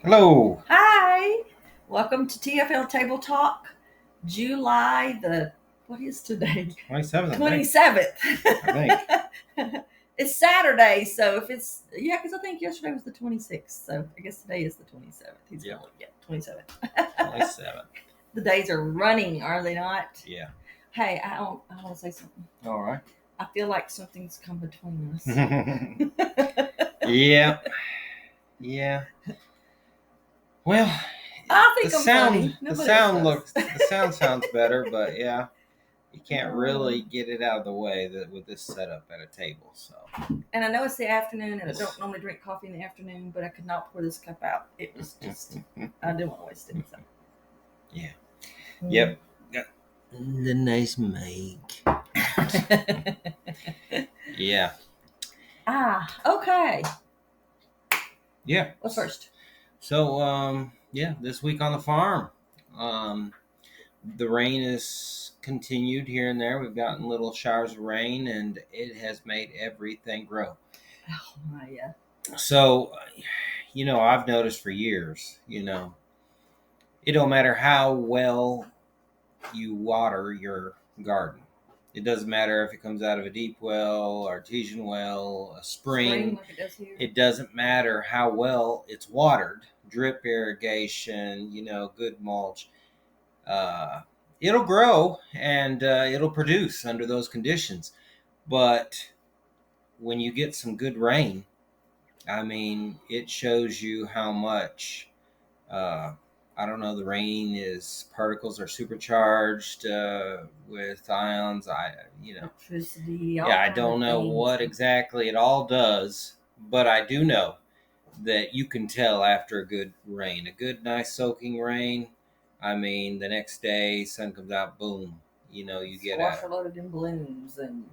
Hello. Hi, welcome to TFL Table Talk, July what is today? 27th, I think. 27th. I It's Saturday, so because I think yesterday was the 26th, so I guess today is the 27th. He's Yeah. going, yeah, 27th. 27. The days are running, are they not? Yeah. Hey, I want to say something. All right. I feel like something's come between us. Yeah. Yeah. Well, I the think I'm funny. sound the Nobody else sound does. looks the sound sounds better, but yeah, you can't really get it out of the way with this setup at a table. So And I know it's the afternoon, and I don't normally drink coffee in the afternoon, but I could not pour this cup out. It was just, I didn't want to waste it. So. Yeah. Yep. Got the nice mic. Yeah. Okay. Yeah. What's first? So this week on the farm. Um the rain has continued here and there. We've gotten little showers of rain, and it has made everything grow. Oh my, yeah. So, I've noticed for years, it don't matter how well you water your garden. It doesn't matter if it comes out of a deep well, artesian well, a spring. Like it does here. It doesn't matter how well it's watered, drip irrigation, good mulch. Uh, it'll grow and it'll produce under those conditions. But when you get some good rain, I mean, it shows you how much, uh, I don't know, the rain is particles are supercharged with ions. Electricity, all Yeah, I kind of don't know things. what exactly it all does, but I do know that you can tell after a good rain, a good, nice soaking rain. I mean, the next day, sun comes out, boom. You get Squash a are loaded in balloons, and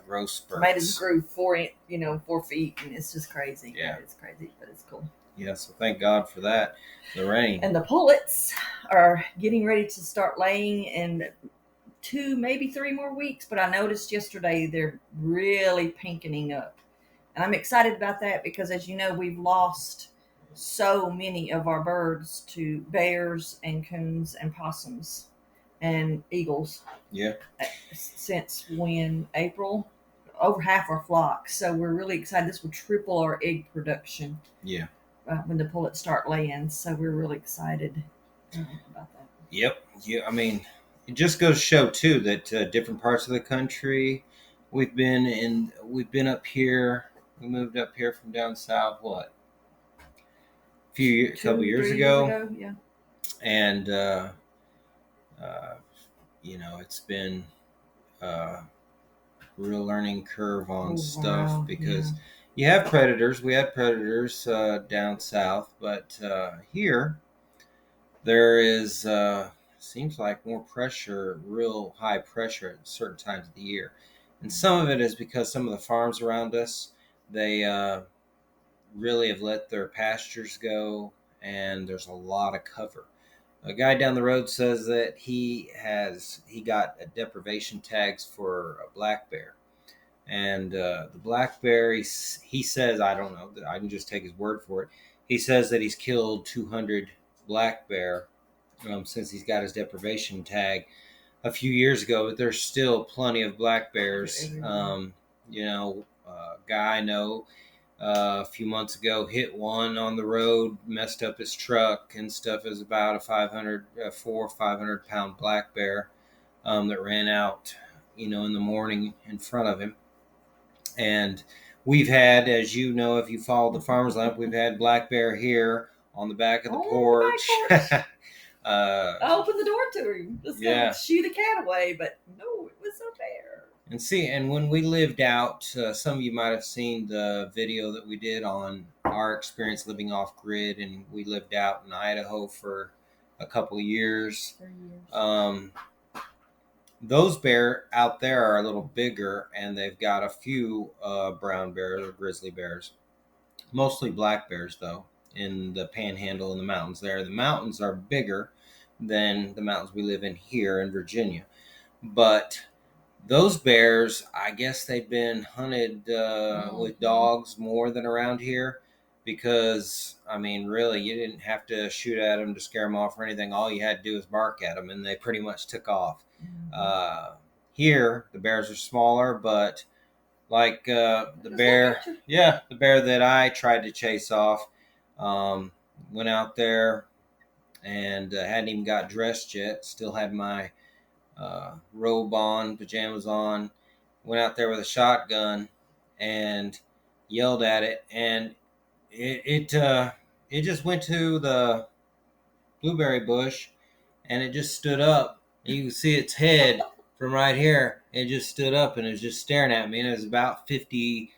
growth tomatoes spurts. grew 4 feet, and it's just crazy. Yeah, it's crazy, but it's cool. yeah. So thank God for that, the rain. And the pullets are getting ready to start laying in 2, maybe 3 more weeks. But I noticed yesterday they're really pinkening up. And I'm excited about that because, as you know, we've lost so many of our birds to bears and coons and possums and eagles. Yeah. Since when? April? Over half our flock. So we're really excited. This will triple our egg production. Yeah. When the pullets start laying. So we're really excited about that. Yep. Yeah. I mean, it just goes to show too that different parts of the country, we've been up here. We moved up here from down south. What? A couple years 2, 3 years ago, ago, yeah. and uh, it's been a real learning curve on stuff because you have predators. We had predators down south, but here there is seems like more pressure, real high pressure at certain times of the year, and some of it is because some of the farms around us they really have let their pastures go, and there's a lot of cover. A guy down the road says that he got a deprivation tags for a black bear, and the black bear he says, I don't know, I can just take his word for it. He says that he's killed 200 black bear since he's got his deprivation tag a few years ago, but there's still plenty of black bears. Guy I know a few months ago hit one on the road, messed up his truck and stuff. It was about a 500 pound black bear that ran out, in the morning in front of him. And we've had, as you know, if you followed the Farmer's Lamp, we've had black bear here on the back of the porch. I opened the door to him. Just Yeah. to shoo the cat away, but no, it was a bear. And when we lived out, some of you might have seen the video that we did on our experience living off grid, and we lived out in Idaho for a couple of years. 3 years. Those bear out there are a little bigger, and they've got a few brown bears or grizzly bears, mostly black bears though, in the panhandle and the mountains there. The mountains are bigger than the mountains we live in here in Virginia, but those bears, I guess they've been hunted with dogs more than around here. because I mean, really, you didn't have to shoot at them to scare them off or anything. All you had to do was bark at them, and they pretty much took off. Here, the bears are smaller, but like the bear, yeah, the bear that I tried to chase off, went out there and hadn't even got dressed yet. Still had my robe on, pajamas on. Went out there with a shotgun and yelled at it, and it just went to the blueberry bush, and it just stood up. You can see its head from right here. It just stood up and it was just staring at me, and it was about 50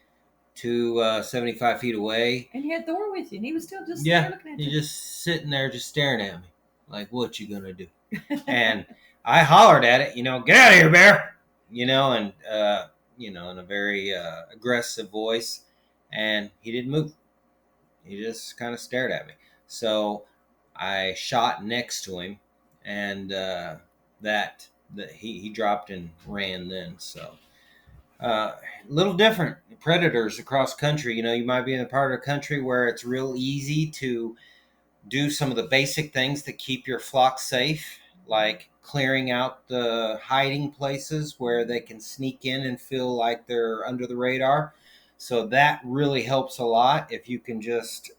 to 75 feet away. And he had Thor with you, and he was still just there looking at you. He's just sitting there, just staring at me, like, "What you gonna do?" And I hollered at it, "Get out of here, bear!" And in a very aggressive voice, and he didn't move. He just kind of stared at me. So I shot next to him, and that he dropped and ran then. So a little different predators across country. You might be in a part of the country where it's real easy to do some of the basic things that keep your flock safe, like clearing out the hiding places where they can sneak in and feel like they're under the radar. So that really helps a lot if you can just,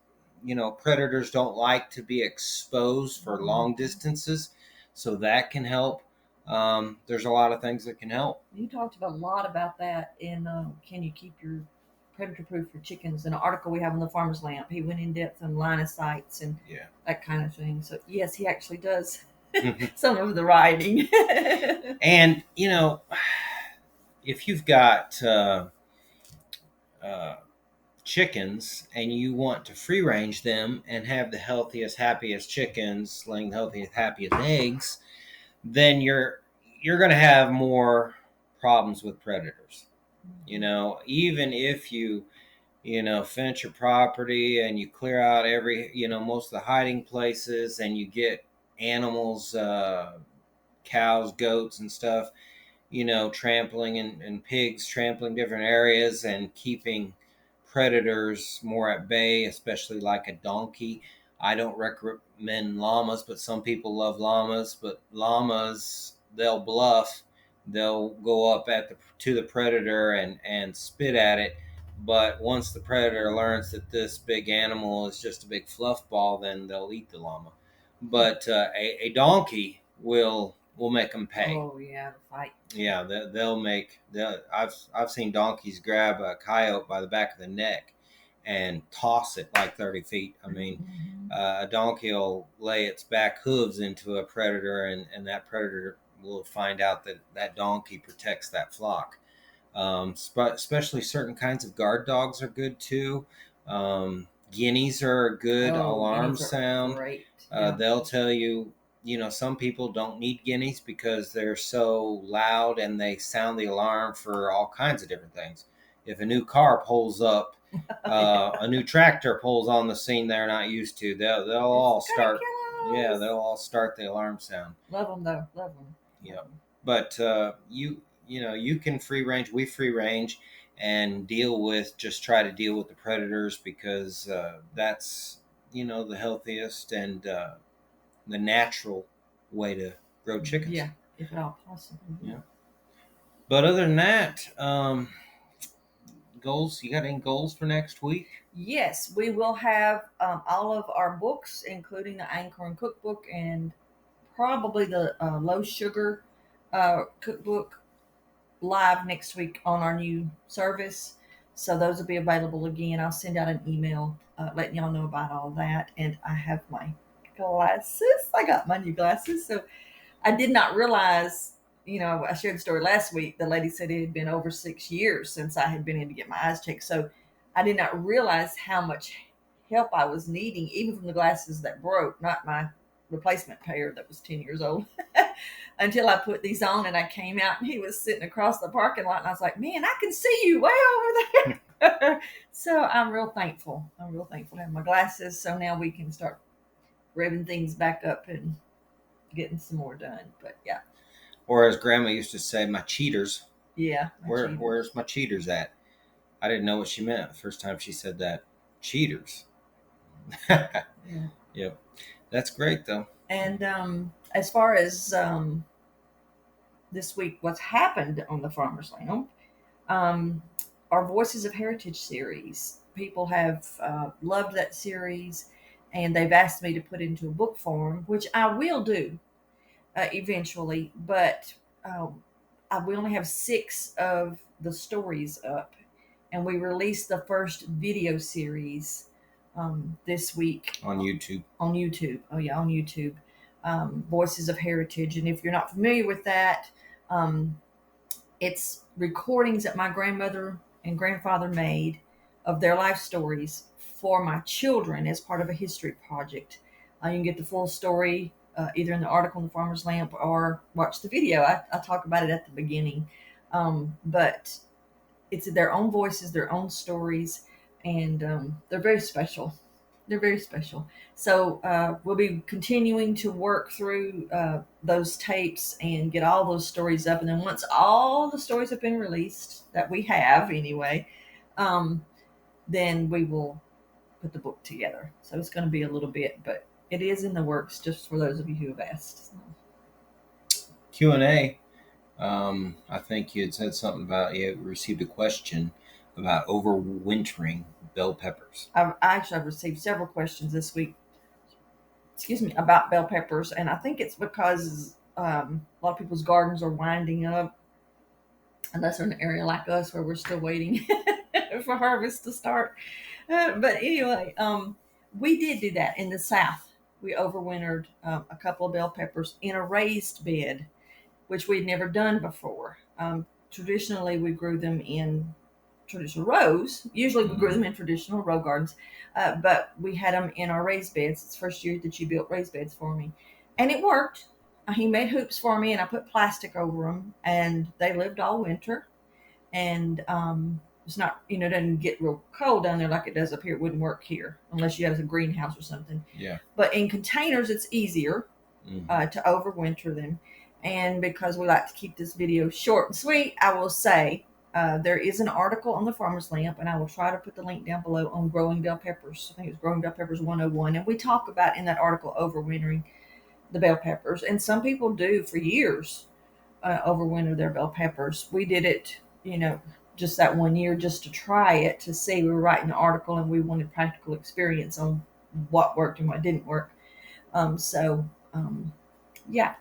predators don't like to be exposed for long distances. So that can help. There's a lot of things that can help. You talked a lot about that in Can You Keep Your Predator Proof Your Chickens? An article we have on the Farmer's Lamp. He went in depth on line of sights and that kind of thing. So, yes, he actually does some of the writing. And, if you've got chickens and you want to free range them and have the healthiest, happiest chickens laying the healthiest, happiest eggs, then you're going to have more problems with predators. Even if you fence your property and you clear out every most of the hiding places, and you get animals, cows, goats and stuff, trampling and pigs trampling different areas and keeping predators more at bay, especially like a donkey. I don't recommend llamas, but some people love llamas. But llamas, they'll bluff. They'll go up to the predator and spit at it. But once the predator learns that this big animal is just a big fluff ball, then they'll eat the llama. But a donkey will make them pay. Oh yeah, fight. Yeah, I've seen donkeys grab a coyote by the back of the neck and toss it like 30 feet. I mean, a donkey will lay its back hooves into a predator, and that predator will find out that donkey protects that flock. Especially certain kinds of guard dogs are good too. Guineas are a good alarm sound. Great. They'll tell you. Some people don't need guineas because they're so loud and they sound the alarm for all kinds of different things. If a new car pulls up, a new tractor pulls on the scene they're not used to, they'll all start. Yeah, they'll all start the alarm sound. Love them though. Love them. Yeah, but you can free range. We free range and try to deal with the predators, because that's the healthiest and the natural way to grow chickens. Yeah, if at all possible. Yeah. But other than that, goals. You got any goals for next week? Yes, we will have all of our books, including the Einkorn cookbook and probably the low sugar cookbook, live next week on our new service. So those will be available again. I'll send out an email letting y'all know about all that. And I have my glasses. I got my new glasses. So I did not realize, I shared the story last week. The lady said it had been over 6 years since I had been in to get my eyes checked. So I did not realize how much help I was needing, even from the glasses that broke, not my replacement pair that was 10 years old, until I put these on and I came out and he was sitting across the parking lot and I was like, man, I can see you way over there. So I'm real thankful. To have my glasses. So now we can start revving things back up and getting some more done. But yeah. Or as Grandma used to say, my cheaters. Yeah. Where's my cheaters at? I didn't know what she meant the first time she said that. Cheaters. Yeah. Yep. That's great though. And as far as this week, what's happened on the Farmers Lamp, um, our Voices of Heritage series. People have loved that series, and they've asked me to put it into a book form, which I will do eventually. But we only have 6 of the stories up, and we released the first video series this week On YouTube. on YouTube. Oh yeah, on YouTube. Voices of Heritage, and if you're not familiar with that, um, it's recordings that my grandmother and grandfather made of their life stories for my children as part of a history project. You can get the full story either in the article in the Farmer's Lamp or watch the video. I talk about it at the beginning. But it's their own voices, their own stories, and they're very special. They're very special. So we'll be continuing to work through those tapes and get all those stories up. And then once all the stories have been released, that we have anyway, um, then we will put the book together. So it's going to be a little bit, but it is in the works just for those of you who have asked. Q&A. I think you had said something about you received a question about overwintering bell peppers. I've received several questions this week, excuse me, about bell peppers, and I think it's because a lot of people's gardens are winding up, unless they're in an area like us where we're still waiting for harvest to start. But anyway, we did do that in the South. We overwintered a couple of bell peppers in a raised bed, which we'd never done before. Traditionally, we grew them in traditional rows. Usually, we grew them in traditional row gardens, but we had them in our raised beds. It's the first year that you built raised beds for me, and it worked. He made hoops for me, and I put plastic over them, and they lived all winter. And it's not, it doesn't get real cold down there like it does up here. It wouldn't work here unless you have a greenhouse or something. Yeah. But in containers, it's easier to overwinter them. And because we like to keep this video short and sweet, I will say there is an article on the Farmer's Lamp, and I will try to put the link down below on growing bell peppers. I think it's Growing Bell Peppers 101. And we talk about in that article overwintering the bell peppers. And some people do for years overwinter their bell peppers. We did it, just that one year just to try it to see. We were writing an article and we wanted practical experience on what worked and what didn't work. Yeah,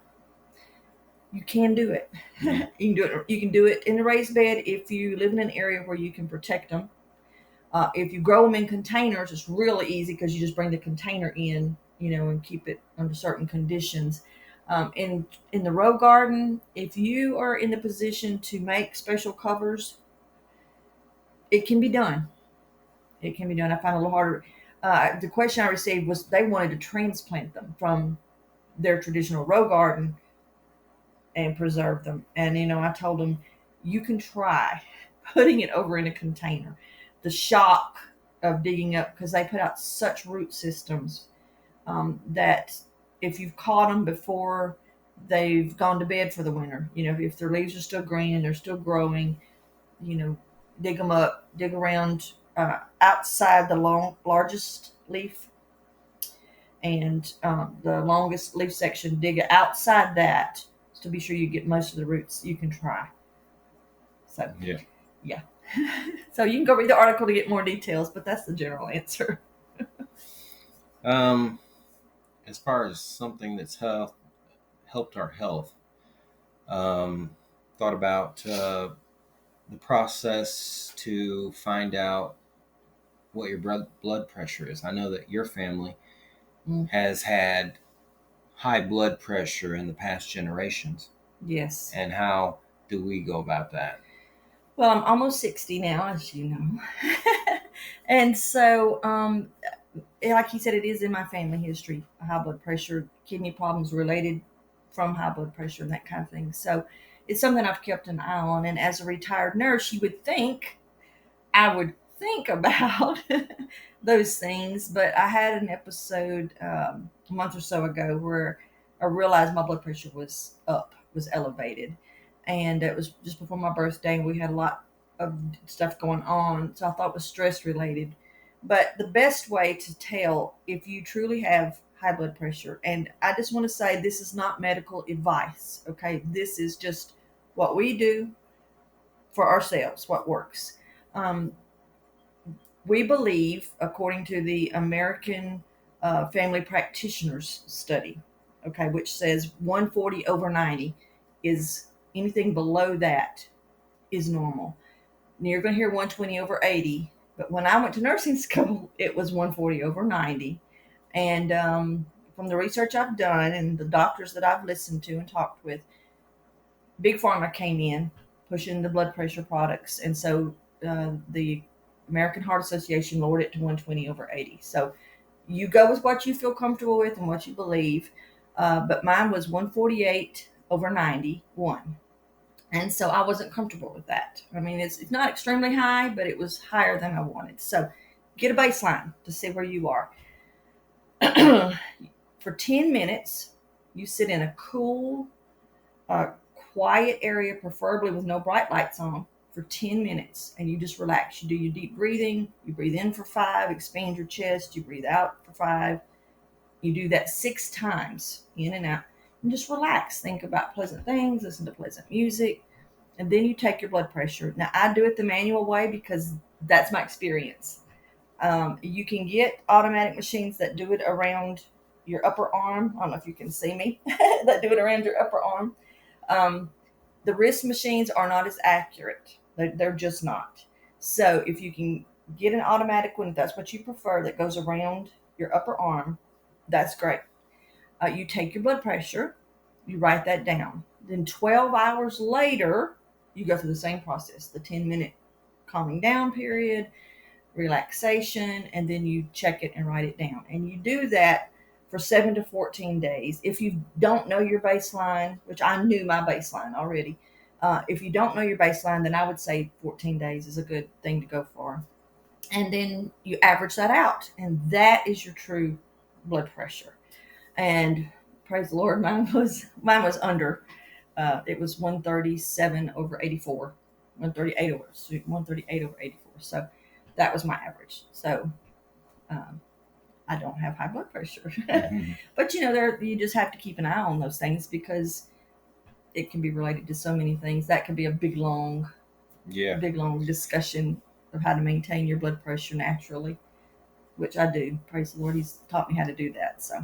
you can do it. You can do it. You can do it in a raised bed if you live in an area where you can protect them. If you grow them in containers, it's really easy because you just bring the container in, and keep it under certain conditions. In the row garden, if you are in the position to make special covers, it can be done. It can be done. I find it a little harder. The question I received was they wanted to transplant them from their traditional row garden and preserve them. And I told them you can try putting it over in a container. The shock of digging up, because they put out such root systems that if you've caught them before they've gone to bed for the winter, if their leaves are still green and they're still growing, dig them up, dig around outside the largest leaf and the longest leaf section, dig it outside that to be sure you get most of the roots. You can try. So yeah. So you can go read the article to get more details, but that's the general answer. As far as something that's helped our health, thought about the process to find out what your blood pressure is. I know that your family has had high blood pressure in the past generations. Yes. And how do we go about that? Well, I'm almost 60 now, as you know. And so, like you said, it is in my family history, high blood pressure, kidney problems related from high blood pressure and that kind of thing. So it's something I've kept an eye on. And as a retired nurse, you would think I would think about those things. But I had an episode a month or so ago where I realized my blood pressure was elevated. And it was just before my birthday, and we had a lot of stuff going on. So I thought it was stress related. But the best way to tell if you truly have high blood pressure, and I just want to say this is not medical advice, okay? This is just what we do for ourselves, what works. Um, we believe, according to the American Family Practitioners Study, okay, which says 140 over 90 is anything below that is normal. Now you're going to hear 120 over 80, but when I went to nursing school, it was 140 over 90. And from the research I've done and the doctors that I've listened to and talked with, Big Pharma came in pushing the blood pressure products. And so the American Heart Association lowered it to 120 over 80. So you go with what you feel comfortable with and what you believe. But mine was 148 over 91. And so I wasn't comfortable with that. I mean, it's not extremely high, but it was higher than I wanted. So get a baseline to see where you are. For 10 minutes, you sit in a cool, uh, quiet area, preferably with no bright lights on, for 10 minutes, and you just relax. You do your deep breathing. You breathe in for 5, expand your chest. You breathe out for 5. You do that 6 times, in and out, and just relax. Think about pleasant things, listen to pleasant music, and then you take your blood pressure. Now, I do it the manual way because that's my experience. You can get automatic machines that do it around your upper arm. I don't know if you can see me, that do it around your upper arm. Um, the wrist machines are not as accurate. They're just not. So if you can get an automatic one, if that's what you prefer, that goes around your upper arm, that's great. You take your blood pressure, you write that down. Then 12 hours later, you go through the same process, the 10-minute calming down period, relaxation, and then you check it and write it down. And you do that for 7 to 14 days. If you don't know your baseline, which I knew my baseline already, if you don't know your baseline, then I would say 14 days is a good thing to go for. And then you average that out, and that is your true blood pressure. And praise the Lord, mine was under. It was 137 over 84, 138 over 84. So that was my average. So um, I don't have high blood pressure, Mm-hmm. but there you just have to keep an eye on those things because it can be related to so many things. That can be a Yeah. big long discussion of how to maintain your blood pressure naturally, which I do. Praise the Lord, He's taught me how to do that. So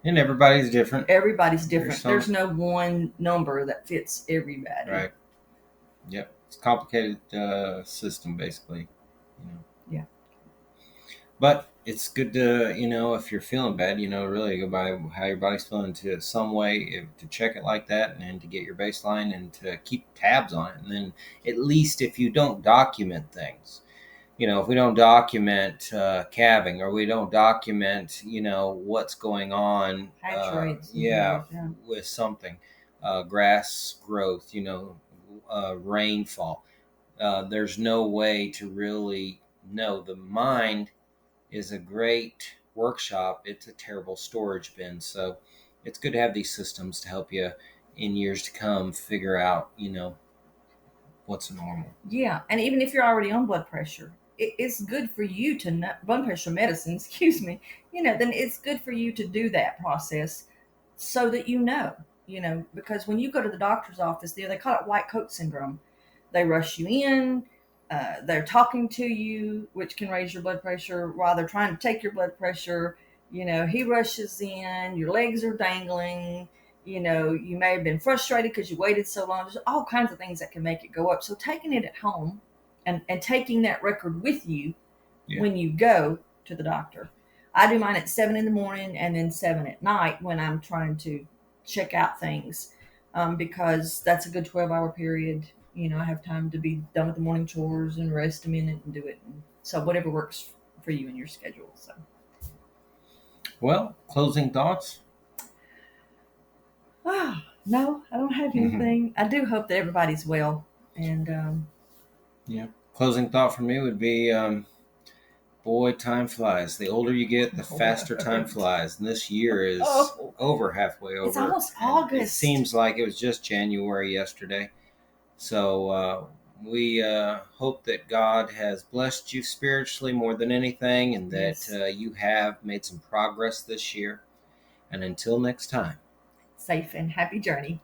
And everybody's different. everybody's different. There's There's no one number that fits everybody. Right. Yep. It's a complicated system, basically. You know. Yeah. But it's good to, if you're feeling bad, really go by how your body's feeling to some way to check it like that and to get your baseline and to keep tabs on it. And then at least if you don't document things, if we don't document calving or we don't document, what's going on, Hatch rates. yeah, Yeah. with something, grass growth, rainfall, there's no way to really know. The mind is a great workshop. It's a terrible storage bin. So it's good to have these systems to help you in years to come figure out, what's normal. Yeah, and even if you're already on blood pressure, it's good for you to know blood pressure medicine. Excuse me. Then it's good for you to do that process so that because when you go to the doctor's office, they call it white coat syndrome. They rush you in. They're talking to you, which can raise your blood pressure while they're trying to take your blood pressure. He rushes in. Your legs are dangling. You may have been frustrated because you waited so long. There's all kinds of things that can make it go up. So taking it at home and taking that record with you when you go to the doctor. I do mine at 7 in the morning and then 7 at night when I'm trying to check out things because that's a good 12-hour period. I have time to be done with the morning chores and rest a minute and do it. And so whatever works for you and your schedule. So. Well, closing thoughts? No, I don't have anything. I do hope that everybody's well. And yeah, closing thought for me would be, boy, time flies. The older you get, the faster time flies. And this year is over halfway over. It's almost August. It seems like it was just January yesterday. So We hope that God has blessed you spiritually more than anything, and that Yes. you have made some progress this year. And until next time, Safe and happy journey.